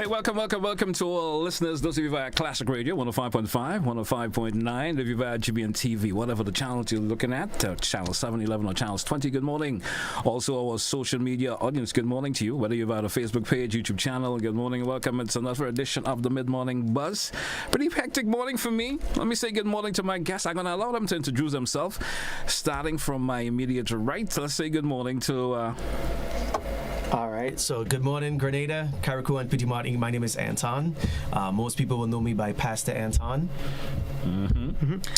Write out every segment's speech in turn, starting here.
welcome to all listeners. Those of you via Classic Radio, 105.5, 105.9. If you're via GBN TV, whatever the channel you're looking at, channel 711 or channels 20, good morning. Also, our social media audience, good morning to you. Whether you're via the Facebook page, YouTube channel, good morning, welcome. It's another edition of the Mid-Morning Buzz. Pretty hectic morning for me. Let me say good morning to my guests. I'm going to allow them to introduce themselves, starting from my immediate right. Let's say good morning to... All right, so good morning, Grenada, Carriacou, and pt2. My name is Anton. Most people will know me by Pastor Anton.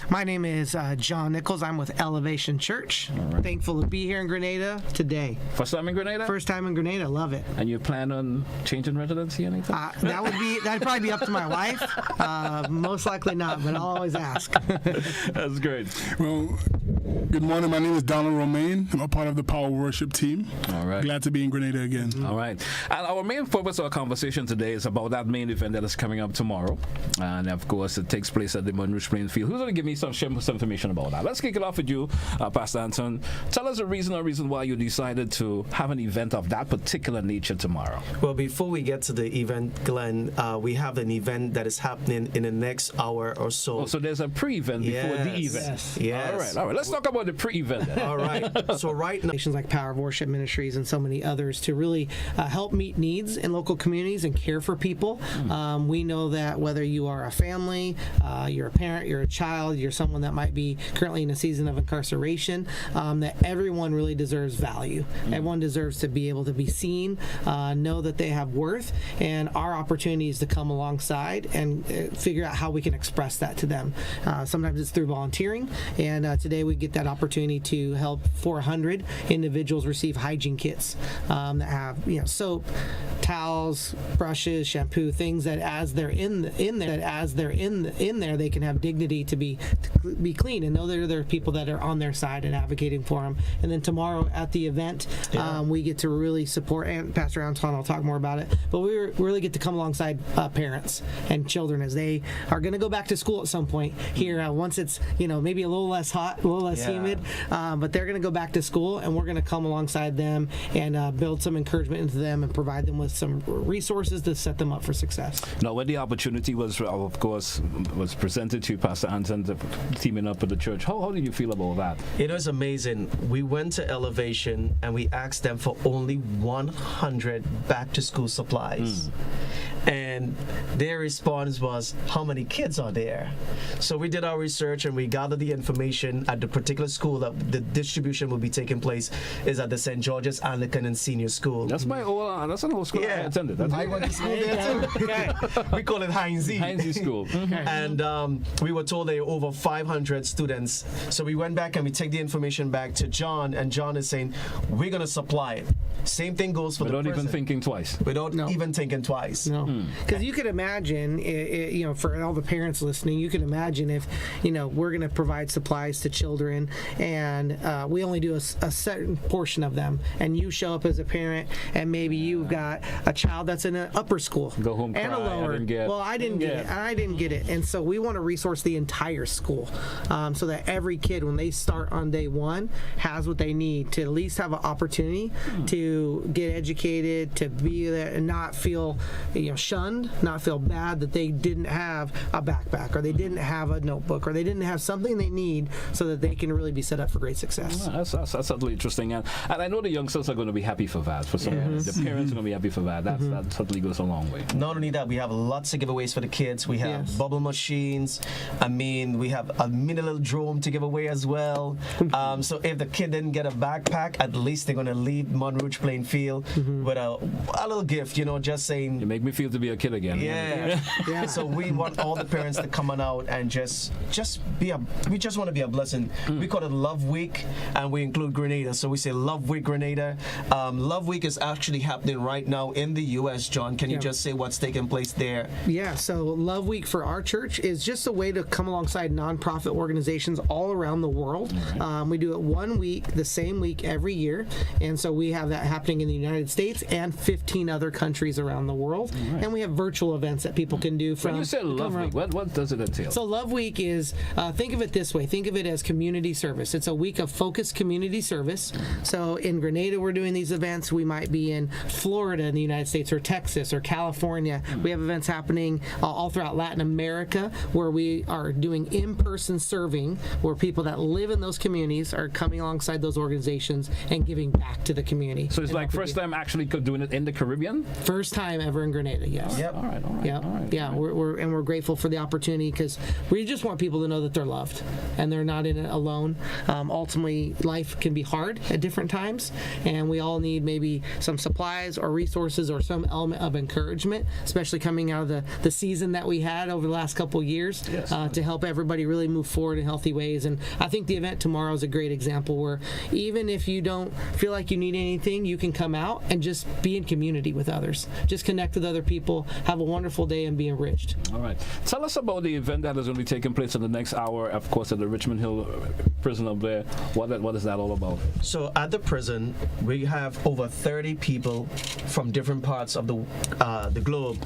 My name is John Nichols. I'm with Elevation Church. Right. Thankful to be here in Grenada today. First time in Grenada? First time in Grenada. Love it. And you plan on changing residency anything? That'd probably be up to my wife. Most likely not, but I'll always ask. That's great. Well, good morning. My name is Romain. I'm a part of the Power Worship team. All right. Glad to be in Grenada again. All right. And our main focus of our conversation today is about that main event that is coming up tomorrow. And of course, it takes place at the Monroe playing field. Who's going to give me some information about that? Let's kick it off with you, Pastor Anton. Tell us a reason why you decided to have an event of that particular nature tomorrow. Well, before we get to the event, Glenn, we have an event that is happening in the next hour or so. Oh, so there's a pre-event before the event. Yes. All right. Let's talk about the pre-event then. All right. So right now, nations like Power of Worship Ministries and so many others to really help meet needs in local communities and care for people. We know that whether you are a family, you're a parent, you're a child, you're someone that might be currently in a season of incarceration, that everyone really deserves value. Everyone deserves to be able to be seen, know that they have worth, and our opportunity is to come alongside and figure out how we can express that to them. Sometimes it's through volunteering, and today we get that opportunity to help 400 individuals receive hygiene kits that have soap, towels, brushes, shampoo, things that as they're in there, they can have dignity to be clean and know that there are people that are on their side and advocating for them. And then tomorrow at the event, we get to really support, and Pastor Anton will talk more about it, but we really get to come alongside parents and children as they are going to go back to school at some point here once it's maybe a little less hot, a little less humid, but they're going to go back to school, and we're going to come alongside them and build some encouragement into them and provide them with some resources to set them up for success. Now, when the opportunity was presented to Pastor Anton to teaming up with the church, how did you feel about that? It was amazing. We went to Elevation and we asked them for only 100 back-to-school supplies. And their response was, how many kids are there? So we did our research and we gathered the information at the particular school that the distribution will be taking place is at the St. George's Anglican and Senior School. That's my old, that's an old school I attended. I went to school there too. We call it Heinzie School. And we were told there were over 500 students. So we went back and we take the information back to John, and John is saying, we're going to supply it. Same thing goes for without even thinking twice. Without even thinking twice. No. Because you could imagine, for all the parents listening, you can imagine if, we're going to provide supplies to children and we only do a certain portion of them, and you show up as a parent and maybe you've got a child that's in an upper school. Go home and cry, a lower. I didn't get it. And so we want to resource the entire school so that every kid, when they start on day one, has what they need to at least have an opportunity to get educated, to be there and not feel shunned, not feel bad that they didn't have a backpack or they didn't have a notebook or they didn't have something they need so that they can really be set up for great success. Well, that's certainly interesting. And I know the youngsters are going to be happy for that. For some, the parents are going to be happy for that. That certainly goes a long way. Not only that, we have lots of giveaways for the kids. We have bubble machines. We have a mini little drone to give away as well. So if the kid didn't get a backpack, at least they're going to leave Monroe playing field with a little gift, just saying. You make me feel to be a kid again. Yeah. So we want all the parents to come on out and we just want to be a blessing. We call it Love Week, and we include Grenada. So we say Love Week Grenada. Love Week is actually happening right now in the U.S. John, can you just say what's taking place there? Yeah, so Love Week for our church is just a way to come alongside nonprofit organizations all around the world. We do it 1 week, the same week every year, and so we have that happening in the United States and 15 other countries around the world. Right. And we have virtual events that people can do from. When you say Love Week, what does it entail? So Love Week is, think of it this way. Think of it as community service. It's a week of focused community service. So in Grenada, we're doing these events. We might be in Florida in the United States or Texas or California. We have events happening all throughout Latin America where we are doing in-person serving, where people that live in those communities are coming alongside those organizations and giving back to the community. So it's like first time actually doing it in the Caribbean? First time ever in Grenada, yes. Yep. All right. Yeah, yeah. We're grateful for the opportunity because we just want people to know that they're loved and they're not in it alone. Ultimately, life can be hard at different times, and we all need maybe some supplies or resources or some element of encouragement, especially coming out of the season that we had over the last couple of years, to help everybody really move forward in healthy ways. And I think the event tomorrow is a great example where even if you don't feel like you need anything, you can come out and just be in community with others. Just connect with other people, have a wonderful day, and be enriched. All right. Tell us about the event that is going to be taking place in the next hour, of course, at the Richmond Hill prison up there. What is that all about? So at the prison, we have over 30 people from different parts of the globe: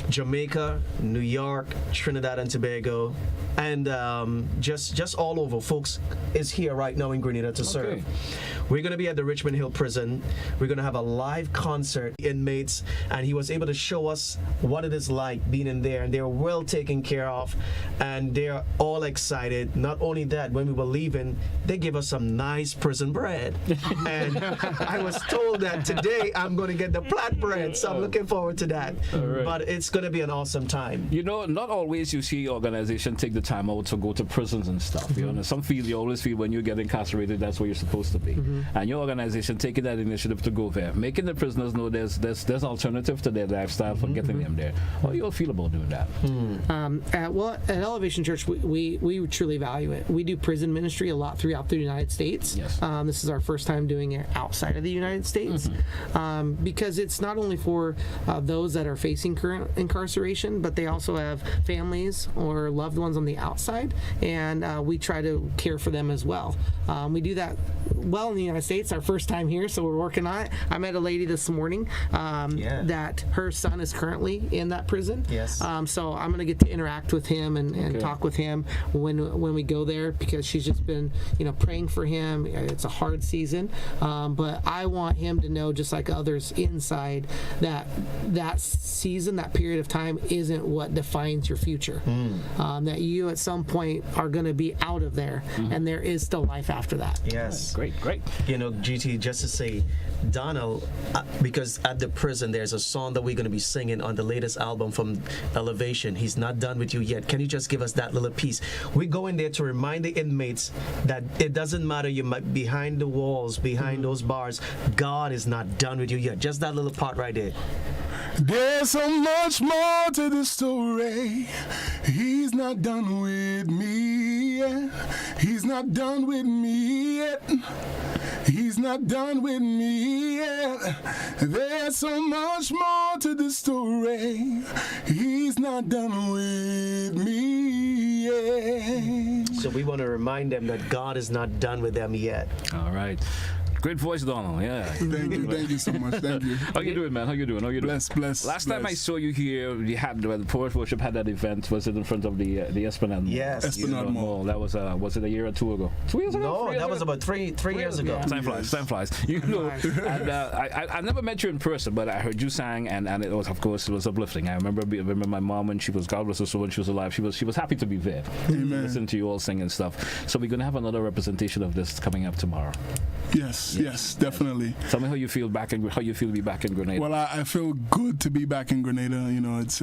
Jamaica, New York, Trinidad and Tobago, and just all over. Folks is here right now in Grenada to serve. We're going to be at the Richmond Hill prison. We're going to have a live concert, inmates, and he was able to show us what it is like being in there, and they're well taken care of, and they're all excited. Not only that, when we were leaving, they gave us some nice prison bread, and I was told that today I'm going to get the flatbread, so I'm looking forward to that. Right. But it's going to be an awesome time. You know, not always you see organizations take the time out to go to prisons and stuff. You know, you always feel when you get incarcerated, that's where you're supposed to be. And your organization taking that initiative to go there, making the prisoners know there's alternative to their lifestyle for getting them there. How do you all feel about doing that? At Elevation Church, we truly value it. We do prison ministry a lot throughout the United States. Yes. This is our first time doing it outside of the United States, because it's not only for those that are facing current incarceration, but they also have families or loved ones on the outside, and we try to care for them as well. We do that well in the United States. Our first time here, so we're working on it. I met a lady this morning that her son is currently in that prison. Yes. So I'm going to get to interact with him and talk with him when we go there, because she's just been praying for him. It's a hard season, but I want him to know, just like others inside, that season, that period of time isn't what defines your future. That you at some point are going to be out of there, and there is still life after that. Yes. Great. GT, just to say, Donald, because at the prison there's a song that we're going to be singing on the latest album from Elevation, He's Not Done With You Yet. Can you just give us that little piece? We go in there to remind the inmates that it doesn't matter, you might be behind the walls, behind those bars, God is not done with you yet. Just that little part right there. There's so much more to the story. He's not done with me yet. He's not done with me yet. He's not done with me yet. There's so much more to the story. He's not done with me yet. So we want to remind them that God is not done with them yet. All right. Great voice, Donald. Yeah. Thank you so much. Thank you. How you doing, man? How you doing? Bless. Last time I saw you here, you had the Poet Worship had that event. Was it in front of the Esplanade? Yes. Esplanade Mall. That was it a year or two ago? 2 years ago? No, that was about three years ago. Time flies. You know, and I never met you in person, but I heard you sang, and it was, of course, it was uplifting. I remember my mom when she was, God bless her soul, when she was alive. She was happy to be there. Amen. Listen to you all sing and stuff. So we're gonna have another representation of this coming up tomorrow. Yes, definitely. Tell me how you feel to be back in Grenada. Well, I feel good to be back in Grenada. It's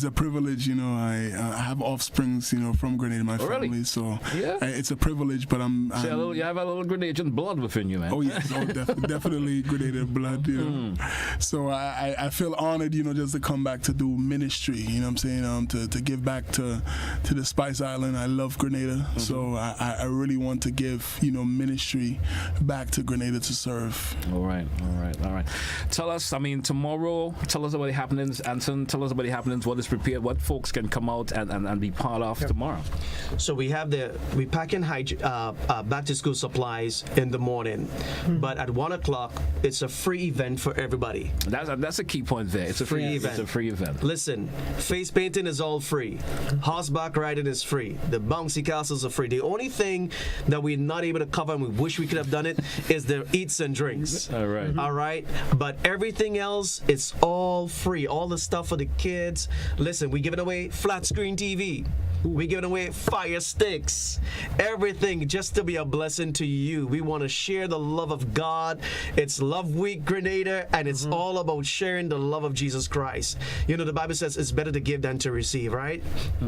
a privilege. I have offsprings, from Grenada, my family. Really? So yeah. It's a privilege. But you have a little Grenadian blood within you, man. Oh yes, definitely Grenadian blood. So I feel honored, just to come back to do ministry. You know what I'm saying? To give back to the Spice Island. I love Grenada, so I really want to give ministry back to Grenada to serve. All right. Tell us, tomorrow, tell us about the happenings, Anton. Tell us about the happenings, what is prepared, what folks can come out and be part of tomorrow. So we pack in back to school supplies in the morning, but at 1 o'clock it's a free event for everybody. That's a key point there. It's a free event. It's a free event. Listen, face painting is all free. Horseback riding is free. The bouncy castles are free. The only thing that we're not able to cover, and we wish we could have done it, is the eats and drinks. All right. All right. But everything else, it's all free. All the stuff for the kids. Listen, we're giving away flat screen TV. We're giving away fire sticks. Everything just to be a blessing to you. We want to share the love of God. It's Love Week, Grenada, and it's all about sharing the love of Jesus Christ. You know, the Bible says it's better to give than to receive, right?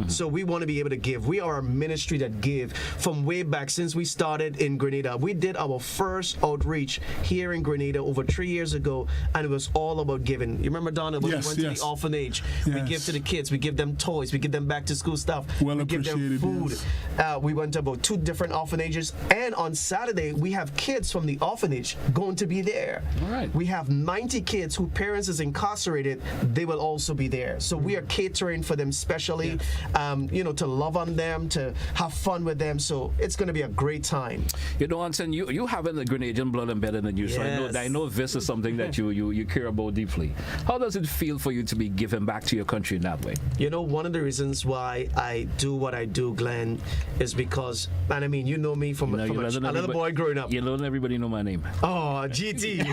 So we want to be able to give. We are a ministry that give from way back since we started in Grenada. We did our first outreach here in Grenada over 3 years ago, and it was all about giving. You remember, Donna, when we went to the orphanage? We give to the kids. We give them toys. We give them back to school stuff. Well we give them food. Yes. We went to about 2 different orphanages, and on Saturday we have kids from the orphanage going to be there. All right. We have 90 kids whose parents is incarcerated. They will also be there. So we are catering for them specially, to love on them, to have fun with them. So it's going to be a great time. You know, Anton, you having the Grenadian blood embedded in you, so I know this is something that you care about deeply. How does it feel for you to be giving back to your country in that way? You know, one of the reasons why I do what I do, Glenn, is because, and I mean, you know me from a little boy growing up. You don't let everybody know my name. Oh, GT.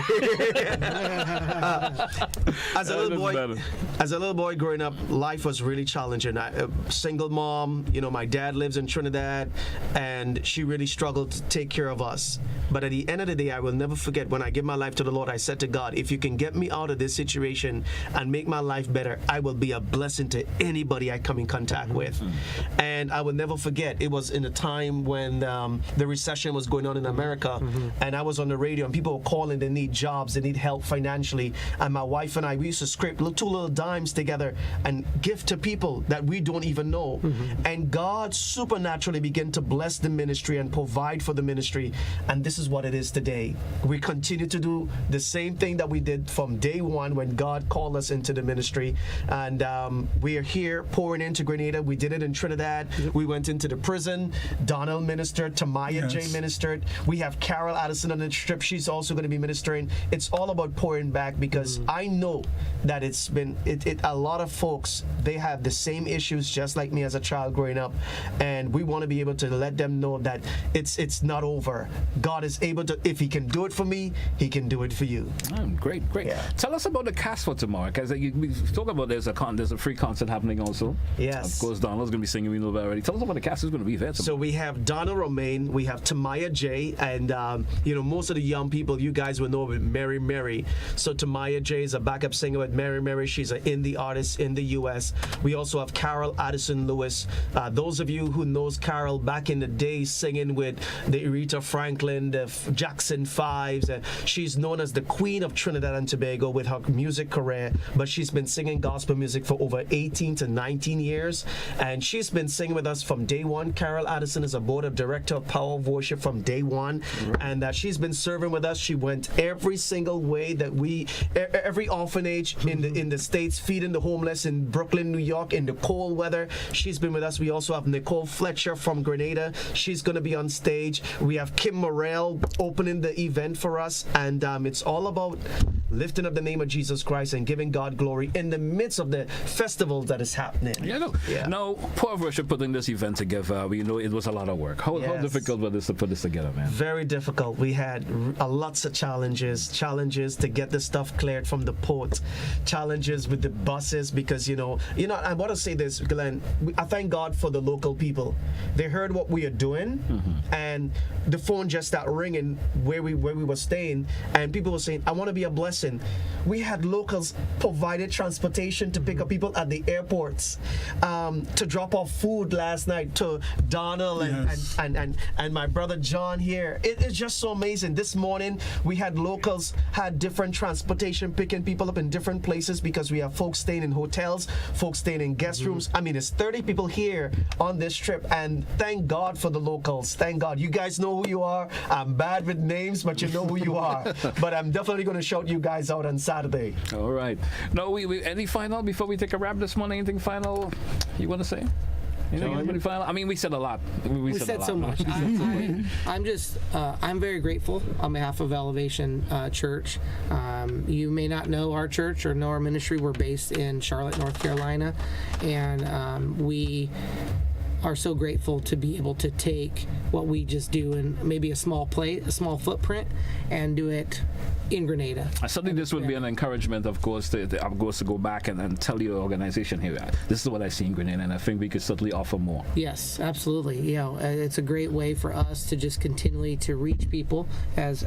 As a little boy growing up, life was really challenging. A single mom, my dad lives in Trinidad, and she really struggled to take care of us. But at the end of the day, I will never forget when I give my life to the Lord, I said to God, if you can get me out of this situation and make my life better, I will be a blessing to anybody I come in contact with. And I will never forget, it was in a time when the recession was going on in America, and I was on the radio, and people were calling, they need jobs, they need help financially. And my wife and I, we used to scrape 2 little dimes together and give to people that we don't even know. And God supernaturally began to bless the ministry and provide for the ministry. And this is what it is today. We continue to do the same thing that we did from day one when God called us into the ministry. And we are here pouring into Grenada. We did it in Trinidad. We went into the prison. Donald ministered. Tamaya J ministered. We have Carol Addison on the trip. She's also going to be ministering. It's all about pouring back, because I know that it's been a lot of folks, they have the same issues just like me as a child growing up, and we want to be able to let them know that it's not over. God is able to, if he can do it for me, he can do it for you. Oh, great. Yeah. Tell us about the cast for tomorrow, because we talk about there's a free concert happening also. Yes. Of course, Donald's going to be singing, we know that already. Tell us about the cast who's going to be there tomorrow. So we have Donna Romain, we have Tamaya J, and most of the young people, you guys will know Mary Mary. So Tamaya J is a backup singer with Mary Mary. She's an indie artist in the U.S. We also have Carol Addison Lewis. Those of you who knows Carol back in the day, singing with the Aretha Franklin, the Jackson Fives. She's known as the Queen of Trinidad and Tobago with her music career, but she's been singing gospel music for over 18 to 19 years, and she's been singing with us from day one. Carol Addison is a board of director of Power of Worship from day one, and she's been serving with us. She went every single way that every orphanage in the States, feeding the homeless in Brooklyn, New York, in the cold weather. She's been with us. We also have Nicole Fletcher from Grenada. She's going to be on stage. We have Kim Morrell opening the event for us, and it's all about lifting up the name of Jesus Christ and giving God glory in the midst of the festival that is happening. Now, Power of Worship putting this event together, we know it was a lot of work. How difficult was this to put this together, man? Very difficult. We had lots of challenges to get the stuff cleared from the port, challenges with the buses, because I want to say this, Glenn, I thank God for the local people. They heard what we are doing, and the phone just started ringing where we were staying, and people were saying, I want to be a blessing. person. We had locals provided transportation to pick up people at the airports, to drop off food last night to Donald and my brother John here. It's just so amazing. This morning we had locals had different transportation picking people up in different places because we have folks staying in hotels, folks staying in guest rooms. I mean, it's 30 people here on this trip, and thank God for the locals. Thank God. You guys know who you are. I'm bad with names, but you know who you are. But I'm definitely going to shout you guys out on Saturday. All right. No, we any final before we take a wrap this morning? Anything final you want to say? Anything final? I mean, we said a lot. We said a lot. So much. I'm very grateful on behalf of Elevation Church. You may not know our church or know our ministry. We're based in Charlotte, North Carolina, and we are so grateful to be able to take what we just do in maybe a small footprint, and do it in Grenada. I certainly this would be an encouragement, of course, to go back and tell your organization here, this is what I see in Grenada, and I think we could certainly offer more. Yes, absolutely. You know, it's a great way for us to just continually to reach people, as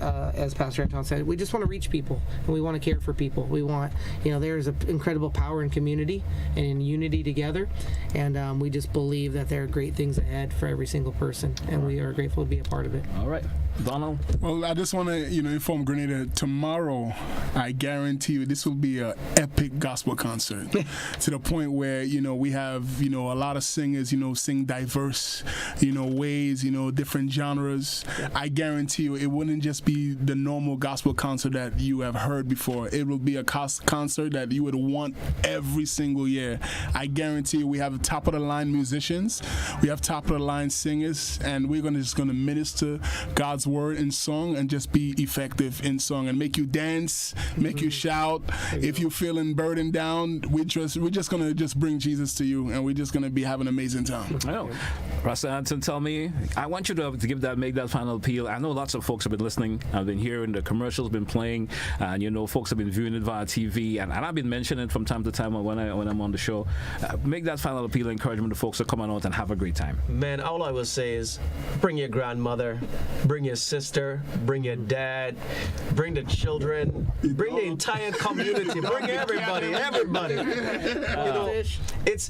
Pastor Anton said. We just want to reach people, and we want to care for people. We want, there's an incredible power in community and in unity together, and we just believe that there are great things ahead for every single person, and we are grateful to be a part of it. All right. Donald? Well, I just want to, inform Grenada, tomorrow, I guarantee you, this will be an epic gospel concert to the point where, we have, a lot of singers, sing diverse, ways, different genres. Yeah. I guarantee you, it wouldn't just be the normal gospel concert that you have heard before. It will be a concert that you would want every single year. I guarantee you, we have top-of-the-line musicians, we have top-of-the-line singers, and we're just going to minister God's word in song and just be effective in song and make you dance, make you shout. If you're feeling burdened down, we're just gonna bring Jesus to you, and we're just gonna be having an amazing time. Oh, Pastor Anton, tell me, I want you to make that final appeal. I know lots of folks have been listening. I've been hearing the commercials been playing, and folks have been viewing it via TV, and I've been mentioning it from time to time when I'm on the show. Make that final appeal, encouragement to folks to come on out and have a great time. Man, all I will say is bring your grandmother, bring your sister, bring your dad, bring the children, bring the entire community, bring everybody. It's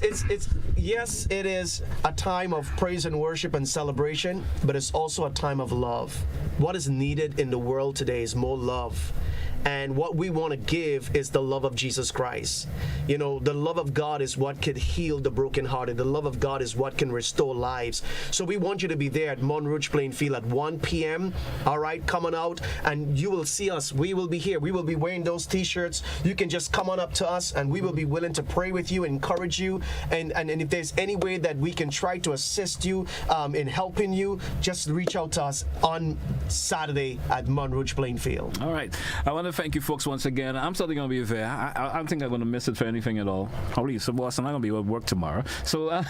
yes, it is a time of praise and worship and celebration, but it's also a time of love. What is needed in the world today is more love. And what we want to give is the love of Jesus Christ. The love of God is what can heal the brokenhearted. The love of God is what can restore lives. So we want you to be there at Monrouge Plain Field at 1 p.m. All right, coming out, and you will see us. We will be here. We will be wearing those T-shirts. You can just come on up to us, and we will be willing to pray with you, encourage you, and if there's any way that we can try to assist you in helping you, just reach out to us on Saturday at Monrouge Plain Field. All right. I want to thank you folks once again. I'm certainly going to be there. I don't think I'm going to miss it for anything at all. Probably so, boss, and I'm going to be at work tomorrow. So well,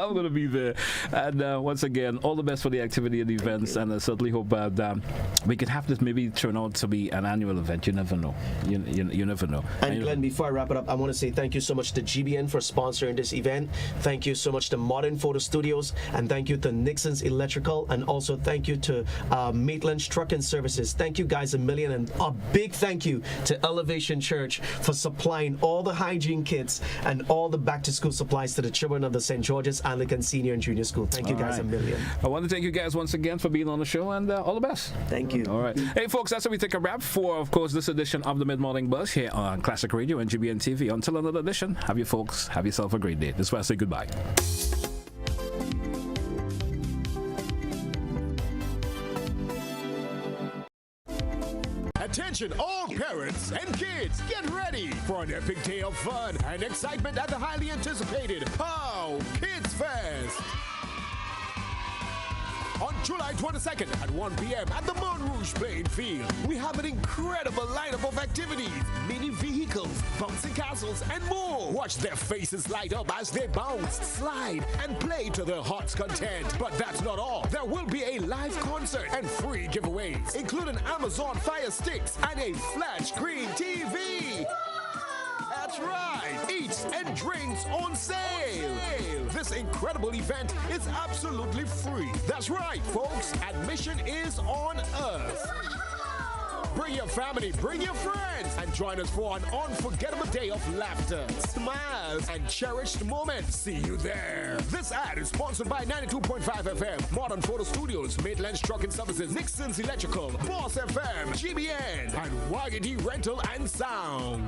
I'm going to be there. And once again, all the best for the activity and the events, and I certainly hope that we can have this maybe turn out to be an annual event. You never know. You never know. And Glenn, before I wrap it up, I want to say thank you so much to GBN for sponsoring this event. Thank you so much to Modern Photo Studios, and thank you to Nixon's Electrical, and also thank you to Maitland's Trucking Services. Thank you guys a million, and a big thank you to Elevation Church for supplying all the hygiene kits and all the back-to-school supplies to the children of the St. George's Anglican Senior and Junior School. Thank you guys a million. I want to thank you guys once again for being on the show, and all the best. Thank you. All right. Hey, folks, that's how we take a wrap for, of course, this edition of the Mid-Morning Buzz here on Classic Radio and GBN TV. Until another edition, have yourself a great day. This is where I say goodbye. Attention all parents and kids, get ready for an epic day of fun and excitement at the highly anticipated POW Kids Fest. On July 22nd at 1 p.m. at the Monrouge Plain Field, we have an incredible lineup of activities, mini vehicles, bouncing castles, and more. Watch their faces light up as they bounce, slide, and play to their heart's content. But that's not all. There will be a live concert and free giveaways, including Amazon Fire Sticks and a flat screen TV. That's right, eats and drinks on sale. This incredible event is absolutely free. That's right, folks, admission is on us. Bring your family, bring your friends, and join us for an unforgettable day of laughter, smiles, and cherished moments. See you there. This ad is sponsored by 92.5 FM, Modern Photo Studios, Maitland's Trucking Services, Nixon's Electrical, Boss FM, GBN, and Wagedy Rental and Sound.